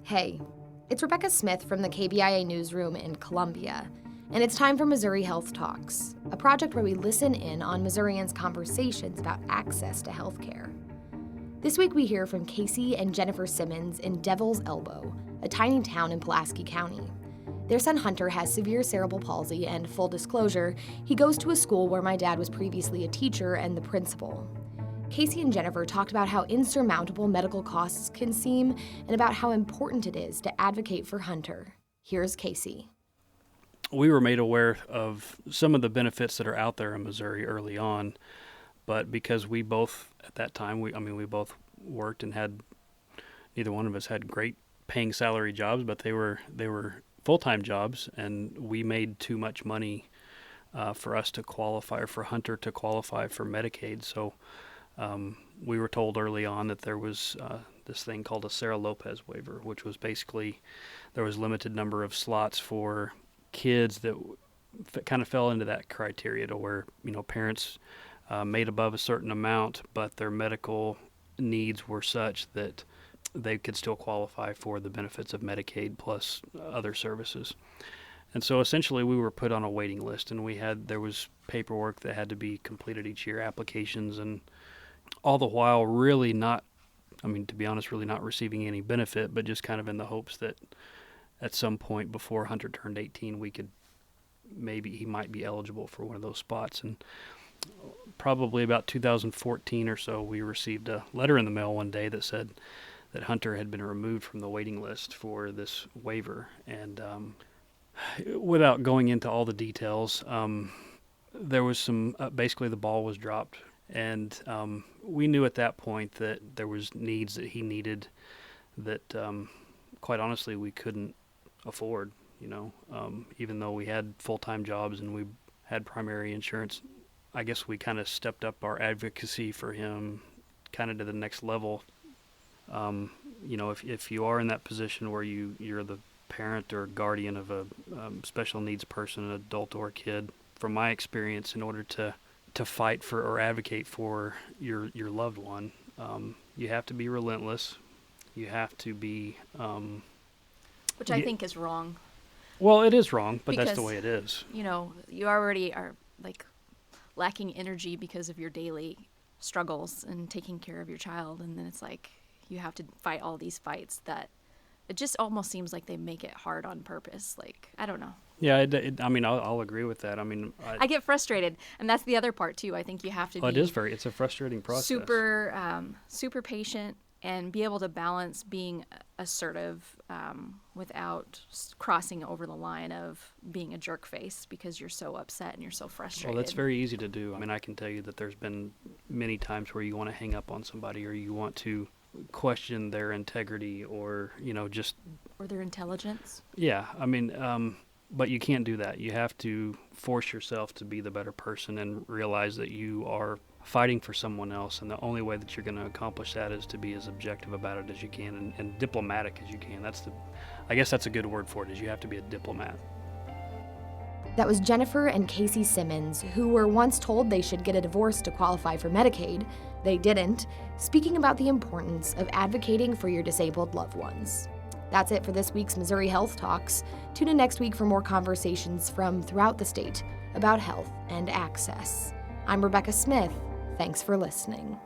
Hey, it's Rebecca Smith from the KBIA newsroom in Columbia, and it's time for Missouri Health Talks, a project where we listen in on Missourians' conversations about access to health care. This week we hear from Casey and Jennifer Simmons in Devil's Elbow, a tiny town in Pulaski County. Their son Hunter has severe cerebral palsy, and full disclosure, he goes to a school where my dad was previously a teacher and the principal. Casey and Jennifer talked about how insurmountable medical costs can seem and about how important it is to advocate for Hunter. Here's Casey. We were made aware of some of the benefits that are out there in Missouri early on, but because we both, at that time, we both worked and neither one of us had great paying salary jobs, but they were full-time jobs, and we made too much money for us to qualify, or for Hunter to qualify for Medicaid. So we were told early on that there was this thing called a Sarah Lopez waiver, which was basically there was limited number of slots for kids that kind of fell into that criteria, to where parents made above a certain amount, but their medical needs were such that they could still qualify for the benefits of Medicaid plus other services. And so essentially we were put on a waiting list, and there was paperwork that had to be completed each year, applications, and all the while really not receiving any benefit, but just kind of in the hopes that at some point before Hunter turned 18, he might be eligible for one of those spots. And probably about 2014 or so, we received a letter in the mail one day that said that Hunter had been removed from the waiting list for this waiver. And without going into all the details, there was basically the ball was dropped. And we knew at that point that there was needs that he needed that, quite honestly, we couldn't afford, even though we had full-time jobs and we had primary insurance. I guess we kind of stepped up our advocacy for him kind of to the next level. If you are in that position where you're the parent or guardian of a special needs person, an adult or a kid, from my experience, in order to fight for or advocate for your loved one, you have to be relentless. You have to be... Which I think is wrong. Well, it is wrong, but because, that's the way it is. You already are lacking energy because of your daily struggles and taking care of your child, and then it's like you have to fight all these fights that it just almost seems like they make it hard on purpose. I don't know. Yeah, I'll agree with that. I get frustrated, and that's the other part too. I think you have to be it's a frustrating process. Super patient, and be able to balance being assertive without crossing over the line of being a jerk face because you're so upset and you're so frustrated. Well, that's very easy to do. I can tell you that there's been many times where you want to hang up on somebody, or you want to question their integrity, or or their intelligence. Yeah, but you can't do that. You have to force yourself to be the better person and realize that you are fighting for someone else, and the only way that you're going to accomplish that is to be as objective about it as you can and diplomatic as you can. I guess that's a good word for it, is you have to be a diplomat. That was Jennifer and Casey Simmons, who were once told they should get a divorce to qualify for Medicaid. They didn't, speaking about the importance of advocating for your disabled loved ones. That's it for this week's Missouri Health Talks. Tune in next week for more conversations from throughout the state about health and access. I'm Rebecca Smith. Thanks for listening.